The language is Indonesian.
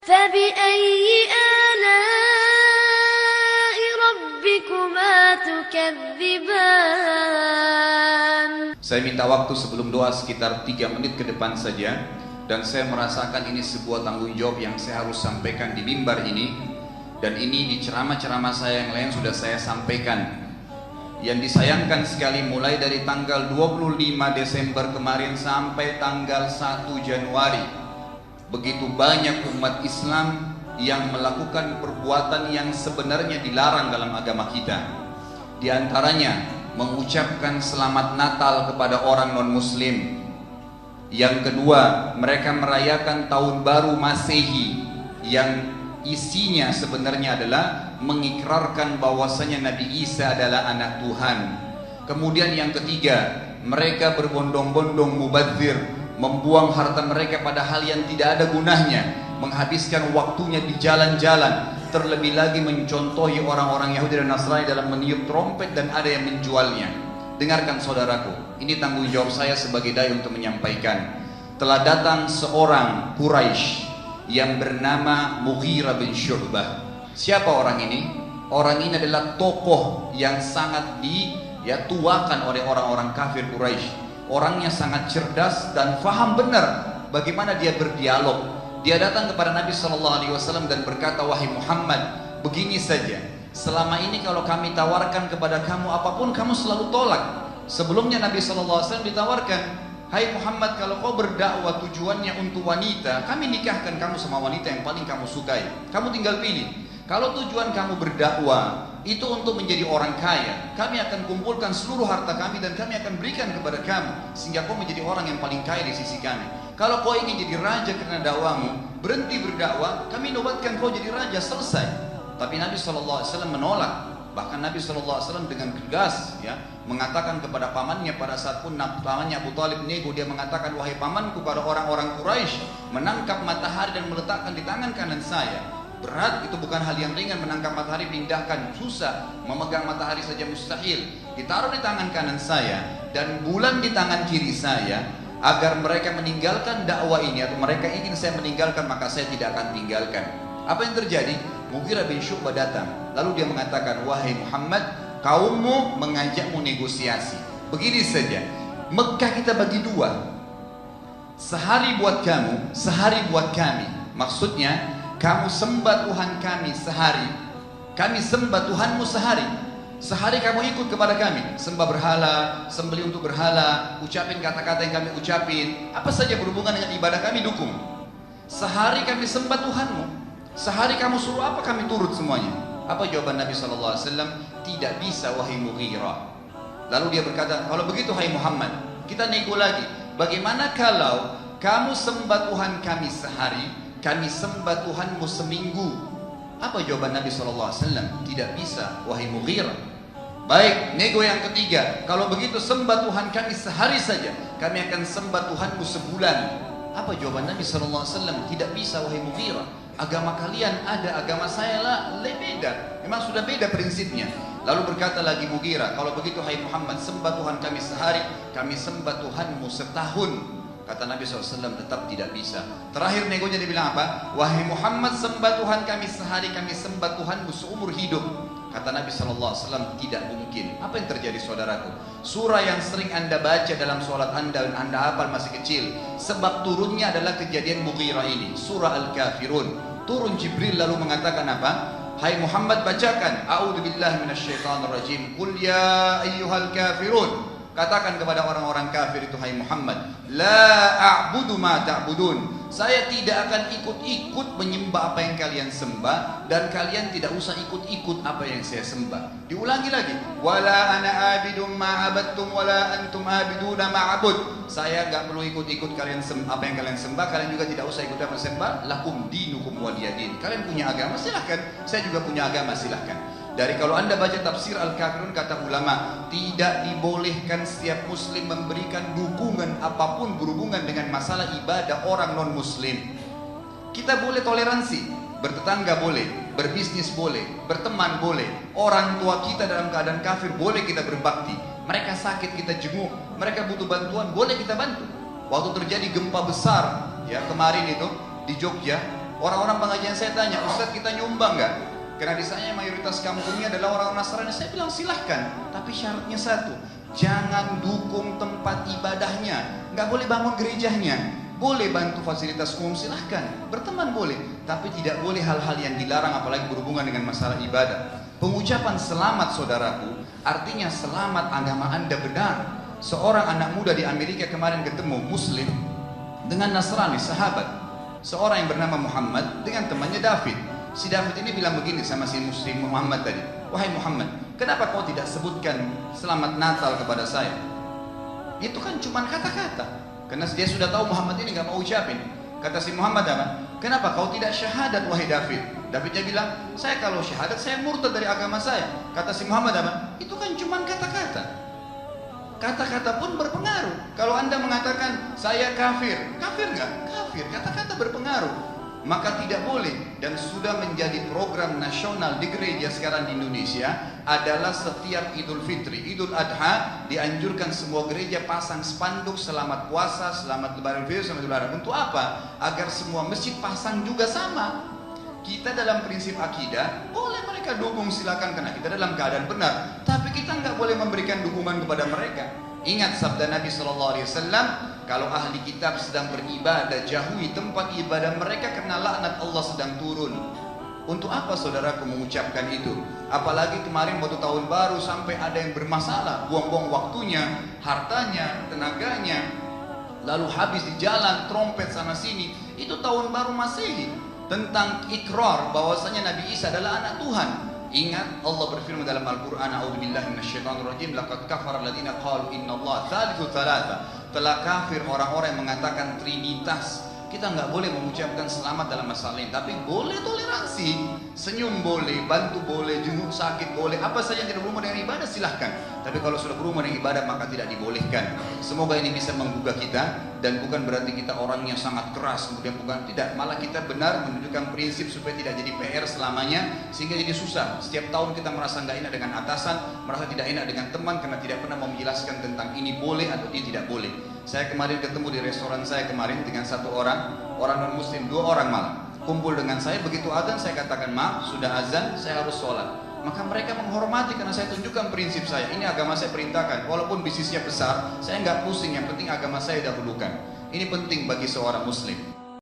فبأي آلاء ربكما تكذبان. Saya minta waktu sebelum doa sekitar 3 menit ke depan saja. Dan saya merasakan ini sebuah tanggung jawab yang saya harus sampaikan di mimbar ini. Dan ini di ceramah-ceramah saya yang lain sudah saya sampaikan. Yang disayangkan sekali, mulai dari tanggal 25 Desember kemarin sampai tanggal 1 Januari, begitu banyak umat Islam yang melakukan perbuatan yang sebenarnya dilarang dalam agama kita. Di antaranya mengucapkan selamat Natal kepada orang non-muslim. Yang kedua, mereka merayakan tahun baru Masehi yang isinya sebenarnya adalah mengikrarkan bahwasanya Nabi Isa adalah anak Tuhan. Kemudian yang ketiga, mereka berbondong-bondong mubadzir, membuang harta mereka pada hal yang tidak ada gunanya, menghabiskan waktunya di jalan-jalan, terlebih lagi mencontohi orang-orang Yahudi dan Nasrani dalam meniup trompet dan ada yang menjualnya. Dengarkan saudaraku, ini tanggung jawab saya sebagai dai untuk menyampaikan. Telah datang seorang Quraisy yang bernama Mughirah bin Syu'bah. Siapa orang ini? Orang ini adalah tokoh yang sangat dituakan oleh orang-orang kafir Quraisy. Orangnya sangat cerdas dan faham benar bagaimana dia berdialog. Dia datang kepada Nabi SAW dan berkata, wahai Muhammad, begini saja, selama ini kalau kami tawarkan kepada kamu apapun, kamu selalu tolak. Sebelumnya Nabi SAW ditawarkan, hai Muhammad, kalau kau berdakwah tujuannya untuk wanita, kami nikahkan kamu sama wanita yang paling kamu sukai. Kamu tinggal pilih. Kalau tujuan kamu berdakwah itu untuk menjadi orang kaya, kami akan kumpulkan seluruh harta kami dan kami akan berikan kepada kamu sehingga kau menjadi orang yang paling kaya di sisi kami. Kalau kau ingin jadi raja karena dakwamu, berhenti berdakwah, kami nobatkan kau jadi raja, selesai. Tapi Nabi SAW menolak. Bahkan Nabi SAW dengan tegas mengatakan kepada pamannya pada saat pun pamannya Abu Talib nego, dia mengatakan, wahai pamanku, pada orang-orang Quraisy menangkap matahari dan meletakkan di tangan kanan saya. Berat, itu bukan hal yang ringan. Menangkap matahari, pindahkan susah, memegang matahari saja mustahil. Ditaruh di tangan kanan saya dan bulan di tangan kiri saya, agar mereka meninggalkan dakwah ini atau mereka ingin saya meninggalkan, maka saya tidak akan tinggalkan. Apa yang terjadi? Mughirah bin Syu'bah datang, lalu dia mengatakan, wahai Muhammad, kaummu mengajakmu negosiasi. Begini saja, Mekah kita bagi dua, sehari buat kamu, sehari buat kami. Maksudnya, kamu sembah Tuhan kami sehari, kami sembah Tuhanmu sehari. Sehari kamu ikut kepada kami, sembah berhala, sembelih untuk berhala, ucapin kata-kata yang kami ucapin, apa saja berhubungan dengan ibadah kami dukung. Sehari kami sembah Tuhanmu, sehari kamu suruh apa kami turut semuanya. Apa jawaban Nabi SAW? Tidak bisa wahai Mughirah. Lalu dia berkata, kalau begitu hai Muhammad, kita nego lagi. Bagaimana kalau kamu sembah Tuhan kami sehari, kami sembah Tuhanmu seminggu? Apa jawaban Nabi SAW? Tidak bisa wahai Mughirah. Baik, nego yang ketiga, kalau begitu sembah Tuhan kami sehari saja, kami akan sembah Tuhanmu sebulan. Apa jawaban Nabi SAW? Tidak bisa wahai Mughirah. Agama kalian ada, agama saya lah beda. Memang sudah beda prinsipnya. Lalu berkata lagi Mughirah, kalau begitu hai Muhammad, sembah Tuhan kami sehari, kami sembah Tuhanmu setahun. Kata Nabi SAW, tetap tidak bisa. Terakhir negonya dia bilang apa? Wahai Muhammad, sembah Tuhan kami sehari, kami sembah Tuhanmu seumur hidup. Kata Nabi SAW, tidak mungkin. Apa yang terjadi saudaraku? Surah yang sering anda baca dalam sholat anda dan anda hafal masih kecil, sebab turunnya adalah kejadian Mughirah ini, surah Al-Kafirun. Turun Jibril lalu mengatakan apa? Hai Muhammad, bacakan A'udzubillahi minasyaitonirrajim, Qul ya ayyuhal kafirun. Katakan kepada orang-orang kafir itu, hai Muhammad, la a'budu ma ta'budun. Saya tidak akan ikut-ikut menyembah apa yang kalian sembah, dan kalian tidak usah ikut-ikut apa yang saya sembah. Diulangi lagi, wala ana abidum ma abattum wala antum abiduna ma abud. Saya enggak perlu ikut-ikut kalian apa yang kalian sembah, kalian juga tidak usah ikut apa yang sembah. Lakum dinukum waliyadin. Kalian punya agama, silahkan. Saya juga punya agama, silahkan. Dari kalau anda baca tafsir Al-Kafirun, kata ulama, tidak dibolehkan setiap muslim memberikan dukungan apapun berhubungan dengan masalah ibadah orang non-muslim. Kita boleh toleransi, bertetangga boleh, berbisnis boleh, berteman boleh, orang tua kita dalam keadaan kafir boleh kita berbakti. Mereka sakit kita jenguk, mereka butuh bantuan boleh kita bantu. Waktu terjadi gempa besar kemarin itu di Jogja, Orang-orang pengajian saya tanya, Ustaz kita nyumbang nggak? Karena di sana mayoritas kampungnya adalah orang Nasrani. Saya bilang silahkan, tapi syaratnya satu, jangan dukung tempat ibadahnya, nggak boleh bangun gerejanya. Boleh bantu fasilitas umum silahkan, berteman boleh, tapi tidak boleh hal-hal yang dilarang apalagi berhubungan dengan masalah ibadah. Pengucapan selamat saudaraku, artinya selamat agama Anda benar. Seorang anak muda di Amerika kemarin ketemu Muslim dengan Nasrani, sahabat. Seorang yang bernama Muhammad dengan temannya David. Si David ini bilang begini sama si Muslim Muhammad tadi, wahai Muhammad, kenapa kau tidak sebutkan selamat Natal kepada saya? Itu kan cuma kata-kata. Karena dia sudah tahu Muhammad ini nggak mau ucapin. Kata si Muhammad apa? Kenapa kau tidak syahadat wahai David? Davidnya bilang, saya kalau syahadat saya murtad dari agama saya. Kata si Muhammad apa? Itu kan cuma kata-kata. Kata-kata pun berpengaruh. Kalau Anda mengatakan saya kafir, kafir nggak? Kafir. Kata-kata berpengaruh. Maka tidak boleh, dan sudah menjadi program nasional di gereja sekarang di Indonesia adalah setiap Idul Fitri, Idul Adha dianjurkan semua gereja pasang spanduk selamat puasa, selamat lebaran fitri, selamat Idul Adha. Untuk apa? Agar semua masjid pasang juga sama. Kita dalam prinsip akidah boleh mereka dukung silakan karena kita dalam keadaan benar, tapi kita nggak boleh memberikan dukungan kepada mereka. Ingat sabda Nabi SAW, kalau ahli kitab sedang beribadah, jauhi tempat ibadah mereka karena laknat Allah sedang turun. Untuk apa saudaraku mengucapkan itu? Apalagi kemarin waktu tahun baru sampai ada yang bermasalah, buang-buang waktunya, hartanya, tenaganya, lalu habis di jalan, trompet sana sini. Itu tahun baru Masehi, tentang ikrar bahwasanya Nabi Isa adalah anak Tuhan. Ingat Allah berfirman dalam Al-Quran, A'udzubillahi minasyaitonirrajim, laqad kafara alladziina qalu innallaha tsalitsu tsalatsa. Telah kafir orang-orang yang mengatakan trinitas. Kita nggak boleh mengucapkan selamat dalam masalah ini, tapi boleh toleransi, senyum boleh, bantu boleh, jenguk sakit boleh, apa saja yang tidak berhubungan dengan ibadah silahkan. Tapi kalau sudah berhubungan dengan ibadah maka tidak dibolehkan. Semoga ini bisa menggugah kita, dan bukan berarti kita orang yang sangat keras, kemudian bukan, tidak, malah kita benar menunjukkan prinsip supaya tidak jadi PR selamanya, sehingga jadi susah. Setiap tahun kita merasa nggak enak dengan atasan, merasa tidak enak dengan teman karena tidak pernah menjelaskan tentang ini boleh atau ini tidak boleh. Saya kemarin ketemu di restoran saya kemarin dengan satu orang non muslim, 2 orang malah kumpul dengan saya. Begitu azan saya katakan maaf, sudah azan saya harus sholat. Maka mereka menghormati karena saya tunjukkan prinsip saya, ini agama saya perintahkan, walaupun bisnisnya besar saya nggak pusing, yang penting agama saya dahulukan. Ini penting bagi seorang muslim.